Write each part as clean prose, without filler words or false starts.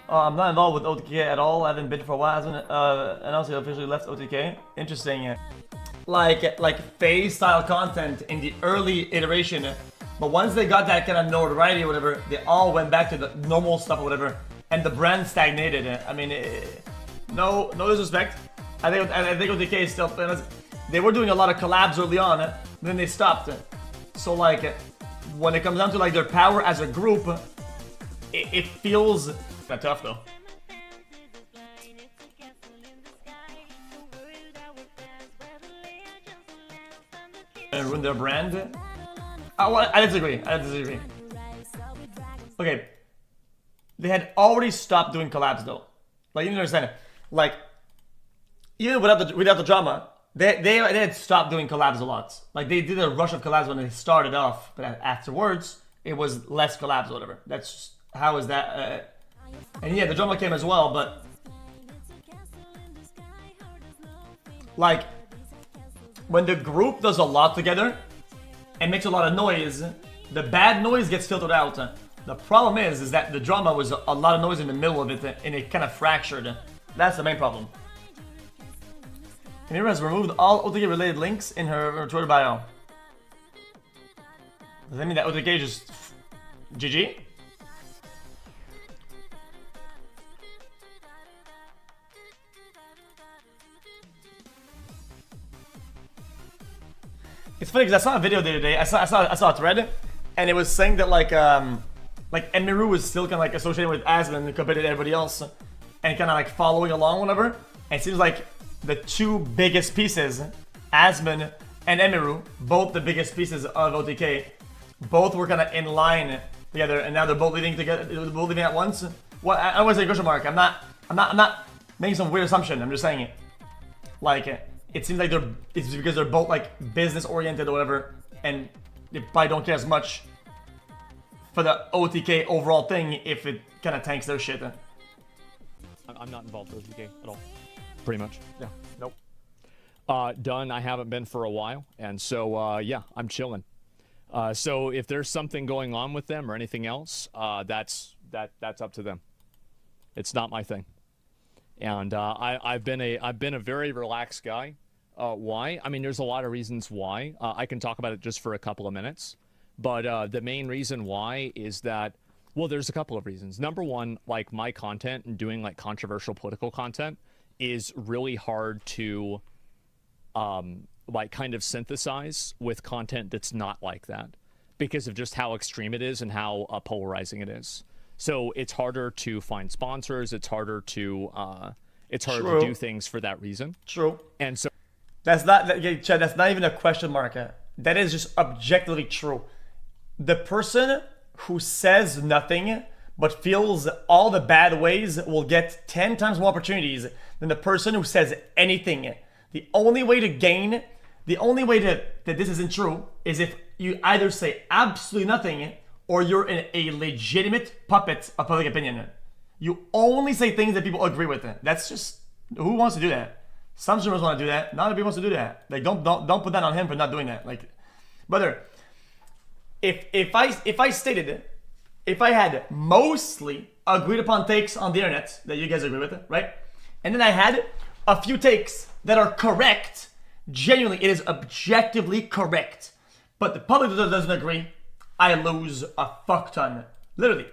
I'm not involved with OTK at all. I haven't been for a while. And also officially left OTK. Interesting. Like phase style content in the early iteration, but once they got that kind of notoriety or whatever, they all went back to the normal stuff or whatever, and the brand stagnated. I mean, no disrespect. I think OTK is still. They were doing a lot of collabs early on, then they stopped. So like, when it comes down to like their power as a group, it feels kind of tough though. And ruin their brand. I disagree. Okay, they had already stopped doing collabs though. Like, you don't understand it. Like, even without the drama, they had stopped doing collabs a lot. Like, they did a rush of collabs when they started off, but afterwards it was less collabs or whatever. That's just, how is that? And yeah, the drama came as well, but like, when the group does a lot together and makes a lot of noise, the bad noise gets filtered out. The problem is that the drama was a lot of noise in the middle of it and it kind of fractured. That's the main problem. Kamira has removed all OTK related links in her Twitter bio. Does that mean that OTK just GG? It's funny because I saw a video the other day. I saw a thread, and it was saying that like Emiru was still kind of like associated with Asmon compared to everybody else, and kind of like following along, whatever. And it seems like the two biggest pieces, Asmon and Emiru, both the biggest pieces of OTK, both were kind of in line together, and now they're both leaving together. They're both leaving at once. What? I don't want to say question mark. I'm not making some weird assumption. I'm just saying it. Like. It seems like it's because they're both like business oriented or whatever, and they probably don't care as much for the OTK overall thing if it kind of tanks their shit. I'm not involved with OTK at all. Pretty much. Yeah. Nope. Done. I haven't been for a while, and so yeah, I'm chilling. So if there's something going on with them or anything else, that's up to them. It's not my thing. And I've been a very relaxed guy. Why? I mean, there's a lot of reasons why. I can talk about it just for a couple of minutes. But the main reason why is that, well, there's a couple of reasons. Number one, like my content and doing like controversial political content is really hard to like kind of synthesize with content that's not like that because of just how extreme it is and how polarizing it is. So it's harder to find sponsors. It's harder to do things for that reason. True. And so that's not Chad. That's not even a question mark. That is just objectively true. The person who says nothing but feels all the bad ways will get 10 times more opportunities than the person who says anything. The only way that this isn't true is if you either say absolutely nothing or you're a legitimate puppet of public opinion. You only say things that people agree with. That's just, who wants to do that? Some streamers want to do that. Not everybody wants to do that. Like, don't put that on him for not doing that. Like, brother, if I had mostly agreed upon takes on the internet that you guys agree with, right? And then I had a few takes that are correct, genuinely, it is objectively correct, but the public doesn't agree, I lose a fuck ton. Literally.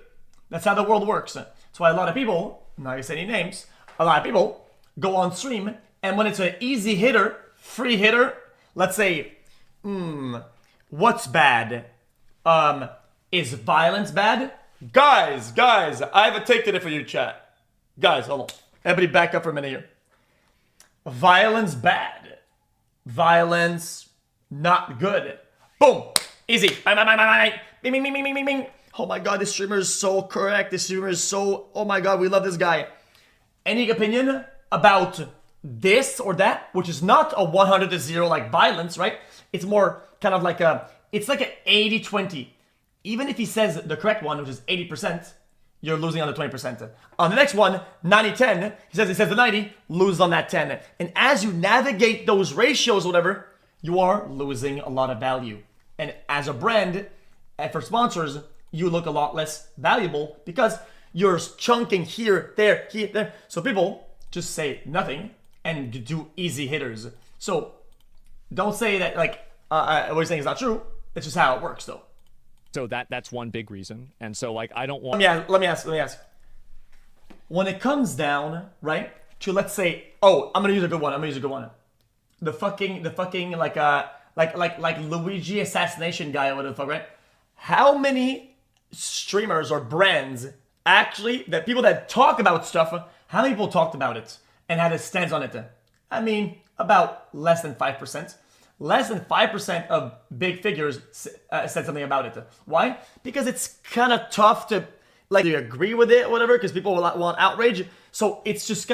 That's how the world works. That's why a lot of people, I'm not gonna say any names, a lot of people go on stream, and when it's an easy hitter, free hitter, let's say, what's bad? Is violence bad? Guys, I have a take today for you, chat. Guys, hold on. Everybody back up for a minute here. Violence bad. Violence not good. Boom. Easy. Bing, bing, bing, bing, bing, bing, bing. Oh my god, this streamer is so correct. This streamer is so... Oh my god, we love this guy. Any opinion about this or that, which is not a 100-0 like violence, right? It's more kind of like a... It's like an 80-20. Even if he says the correct one, which is 80%, you're losing on the 20%. On the next one, 90-10, he says the 90, lose on that 10. And as you navigate those ratios or whatever, you are losing a lot of value. And as a brand, and for sponsors, you look a lot less valuable because You're chunking here, there, here, there. So people just say nothing and do easy hitters. So don't say that like what you're saying is not true. It's just how it works, though. So that's one big reason. And so like I don't want. Let me ask. When it comes down, right, to let's say, oh, I'm gonna use a good one. The fucking like Luigi assassination guy or whatever the fuck, right? How many streamers or brands actually, that people that talk about stuff, how many people talked about it and had a stance on it? I mean, about less than 5%. Less than 5% of big figures said something about it. Why? Because it's kind of tough to like agree with it or whatever, because people will want outrage. So it's just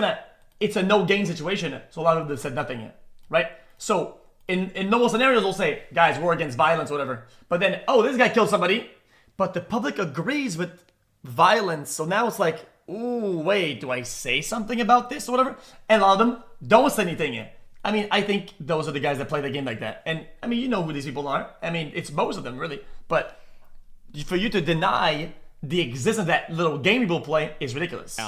it's a no-gain situation. So a lot of them said nothing yet, right? So in normal scenarios, we'll say, guys, we're against violence or whatever. But then, oh, this guy killed somebody. But the public agrees with violence. So now it's like, ooh, wait, do I say something about this or whatever? And a lot of them don't say anything yet. I mean, I think those are the guys that play the game like that. And, I mean, you know who these people are. I mean, it's most of them, really. But for you to deny the existence of that little game people play is ridiculous.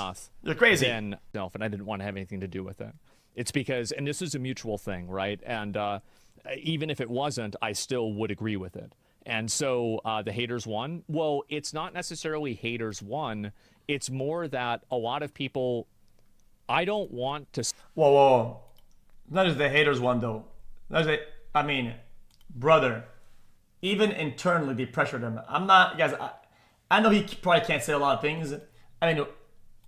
You're crazy. And I didn't want to have anything to do with it. It's because, and this is a mutual thing, right? And even if it wasn't, I still would agree with it. And so the haters won. Well, it's not necessarily haters won. It's more that a lot of people, I don't want to... Whoa. Not just the haters won, though. I mean, brother, even internally they pressured him. I'm not, guys, I know he probably can't say a lot of things. I mean,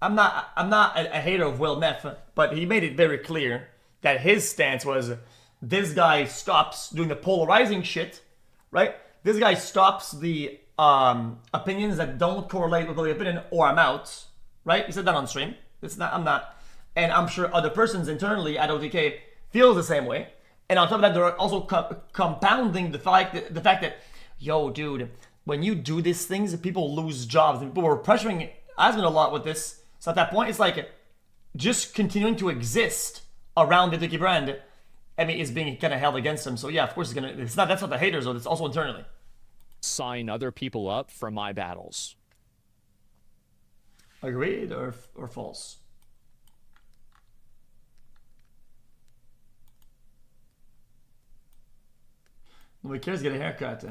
I'm not a hater of Will Neff, but he made it very clear that his stance was, this guy stops doing the polarizing shit, right? This guy stops the opinions that don't correlate with the opinion, or I'm out, right? He said that on stream. I'm not. And I'm sure other persons internally at OTK feels the same way. And on top of that, they're also compounding the fact that, yo, dude, when you do these things, people lose jobs. And people were pressuring Asmongold a lot with this. So at that point, it's like just continuing to exist around the OTK brand, I mean, is being kind of held against them. So yeah, of course that's not the haters, though. It's also internally. Sign other people up for my battles. Agreed or false? Nobody cares to get a haircut.